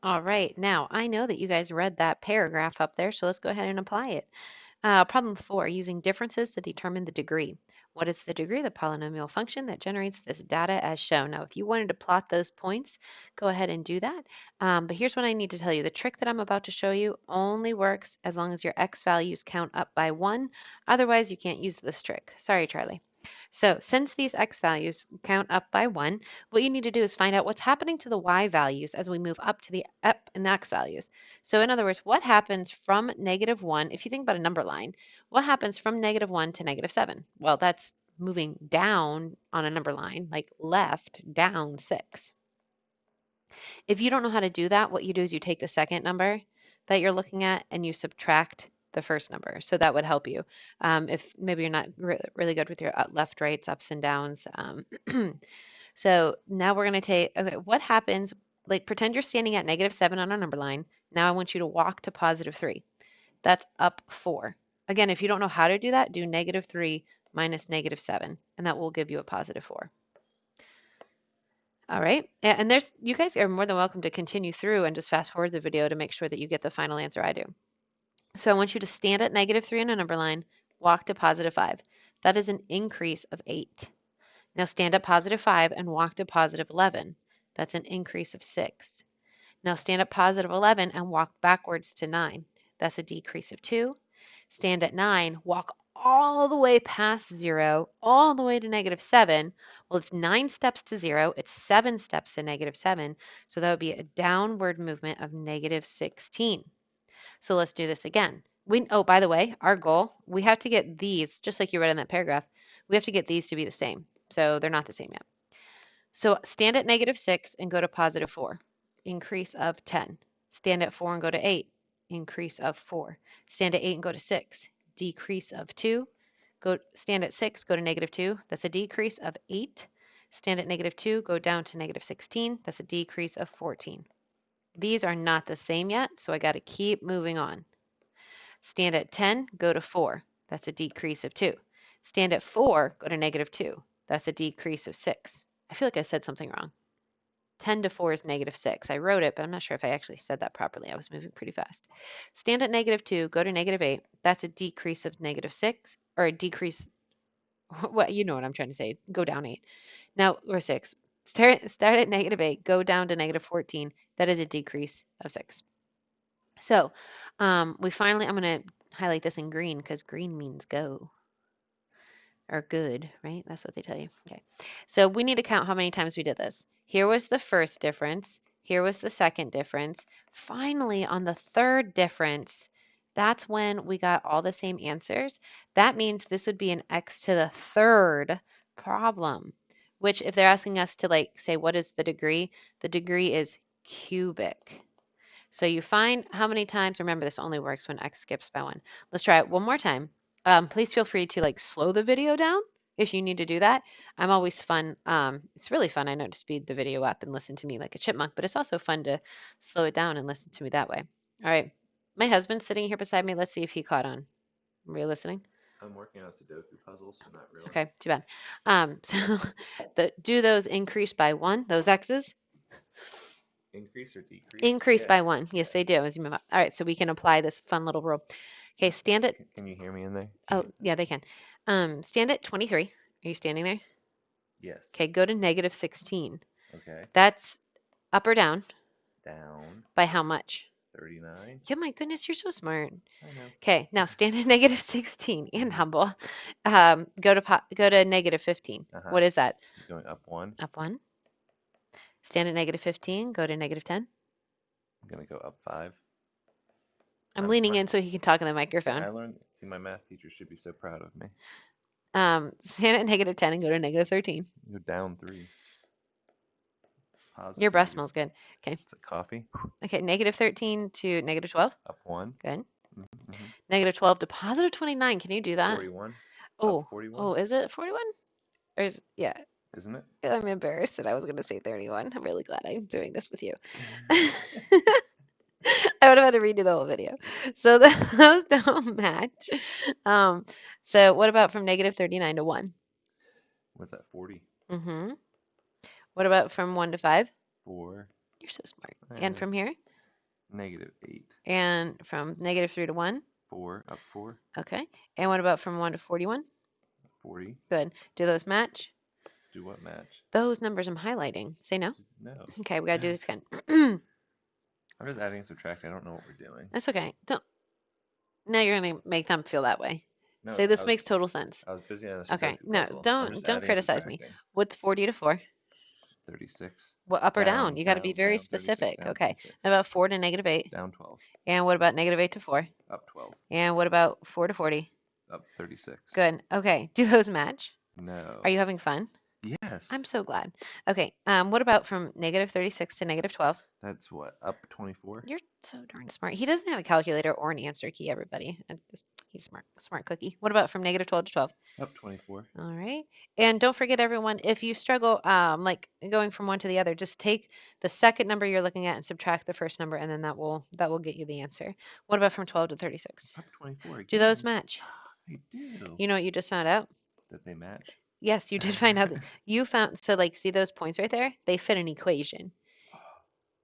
All right, now I know that you guys read that paragraph up there, so let's go ahead and apply it. Problem 4, using differences to determine the degree. What is the degree of the polynomial function that generates this data as shown? Now, if you wanted to plot those points, go ahead and do that. But here's what I need to tell you. The trick that I'm about to show you only works as long as your x values count up by 1. Otherwise, you can't use this trick. Sorry, Charlie. So since these x values count up by 1, what you need to do is find out what's happening to the y values as we move up to the up in the x values. So in other words, what happens from -1, if you think about a number line, what happens from -1 to -7? Well, that's moving down on a number line, like left, down 6. If you don't know how to do that, what you do is you take the second number that you're looking at and you subtract the first number. So that would help you. If maybe you're not really good with your left, rights, ups and downs. So now we're going to take, okay, what happens, like pretend you're standing at -7 on a number line. Now I want you to walk to +3. That's up 4. Again, if you don't know how to do that, do -3 minus -7, and that will give you a +4. All right, and you guys are more than welcome to continue through and just fast forward the video to make sure that you get the final answer I do. So I want you to stand at -3 on a number line, walk to +5. That is an increase of 8. Now stand at +5 and walk to +11. That's an increase of 6. Now stand at +11 and walk backwards to 9. That's a decrease of 2. Stand at 9, walk all the way past 0, all the way to -7. Well, it's 9 steps to 0. It's 7 steps to -7. So that would be a downward movement of -16. So let's do this again. Oh, by the way, our goal, we have to get these, just like you read in that paragraph, we have to get these to be the same. So they're not the same yet. So stand at -6 and go to +4, increase of 10. Stand at 4 and go to 8, increase of 4. Stand at 8 and go to 6, decrease of 2. Stand at 6, go to -2, that's a decrease of 8. Stand at -2, go down to -16, that's a decrease of 14. These are not the same yet, so I got to keep moving on. Stand at 10, go to 4, that's a decrease of 2. Stand at 4, go to -2, that's a decrease of 6. I feel like I said something wrong. 10 to 4 is -6. I wrote it, but I'm not sure if I actually said that properly. I was moving pretty fast. Stand at -2, go to -8. That's a decrease of -6, or a decrease, well, you know what I'm trying to say. Go down 8. Now, or 6. Start at -8, go down to -14. That is a decrease of 6. So I'm going to highlight this in green because green means go. Or good, right? That's what they tell you. Okay. So we need to count how many times we did this. Here was the first difference. Here was the second difference. Finally, on the third difference, that's when we got all the same answers. That means this would be an x to the third problem, which if they're asking us to like say, what is the degree is cubic. So you find how many times, remember this only works when x skips by 1. Let's try it one more time. Please feel free to like slow the video down if you need to do that. I'm always fun. It's really fun, I know, to speed the video up and listen to me like a chipmunk, but it's also fun to slow it down and listen to me that way. All right. My husband's sitting here beside me. Let's see if he caught on. Were you listening? I'm working on Sudoku puzzles, so not really. Okay, too bad. So do those increase by 1, those x's? Increase or decrease? Increase by Yes. 1. Yes, they do as you move up. All right, so we can apply this fun little rule. Okay, stand at, Can you hear me in there? oh, yeah, they can. Stand at 23. Are you standing there? Yes. Okay, go to -16. Okay. That's up or down Down by how much? 39. Yeah, my goodness, you're so smart. I know. Okay, now stand at -16 and humble. Go to -15. Uh-huh. What is that? Going up 1. Up 1. Stand at -15. Go to -10. I'm going to go up 5. I'm leaning in so he can talk in the microphone. See, my math teacher should be so proud of me. Stand at -10 and go to -13. Go down 3. Your breath smells good. Okay. It's a coffee. Okay, -13 to -12. Up 1. Good. Mm-hmm. -12 to +29. Can you do that? 41. Oh, Up 41. oh, is it 41? Or is, yeah. Isn't it? I'm embarrassed that I was going to say 31. I'm really glad I'm doing this with you. I would have had to redo the whole video. So those don't match. So what about from -39 to 1? What's that, 40? Mm-hmm. What about from 1 to 5? 4. You're so smart. And from here? -8. And from -3 to 1? 4, up 4. Okay. And what about from 1 to 41? 40. Good. Do those match? Do what match? Those numbers I'm highlighting. Say no? No. Okay, we gotta do this again. I'm just adding and subtracting. I don't know what we're doing. That's okay. Don't. Now you're gonna make them feel that way. No, Say this makes total sense. I was busy on a Okay. Sudoku No, puzzle. I'm just don't adding and criticize me. subtracting. What's 40 to 4? 36. Well, up or down? Down, You got to be down, very down 36, specific. down Okay. 36. How about 4 to -8? Down 12. And what about -8 to 4? Up 12. And what about 4 to 40? Up 36. Good. Okay. Do those match? No. Are you having fun? Yes. I'm so glad. Okay. What about from -36 to -12? That's what? Up 24? You're so darn smart. He doesn't have a calculator or an answer key, everybody. He's smart, smart cookie. What about from -12 to 12? Up 24. All right. And don't forget, everyone, if you struggle, like going from one to the other, just take the second number you're looking at and subtract the first number, and then that will get you the answer. What about from 12 to 36? Up 24 Do again. those match? They do. You know what you just found out? That they match? Yes, you did find out that you found, so like, see those points right there? They fit an equation.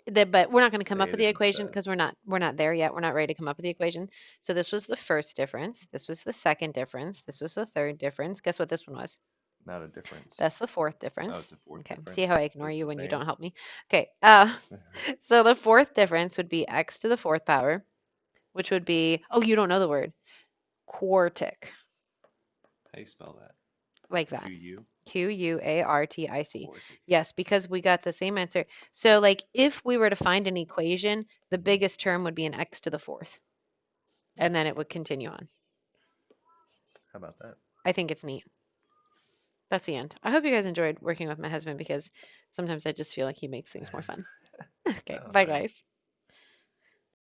But we're not going to come Say up it with the isn't equation so. because we're not there yet. We're not ready to come up with the equation. So this was the first difference. This was the second difference. This was the third difference. Guess what this one was? Not a difference. That's the fourth Oh, it's difference. a fourth Okay, difference. see how I But ignore it's you the when you same. don't help me? Okay, so the fourth difference would be x to the fourth power, which would be, oh, you don't know the word, quartic, How do you spell that? like that. Q-U? Q-U-A-R-T-I-C. Quartic. Yes, because we got the same answer. So like if we were to find an equation, the biggest term would be an x to the fourth, and then it would continue on. How about that? I think it's neat. That's the end. I hope you guys enjoyed working with my husband because sometimes I just feel like he makes things more fun. Okay, No, bye fine. guys.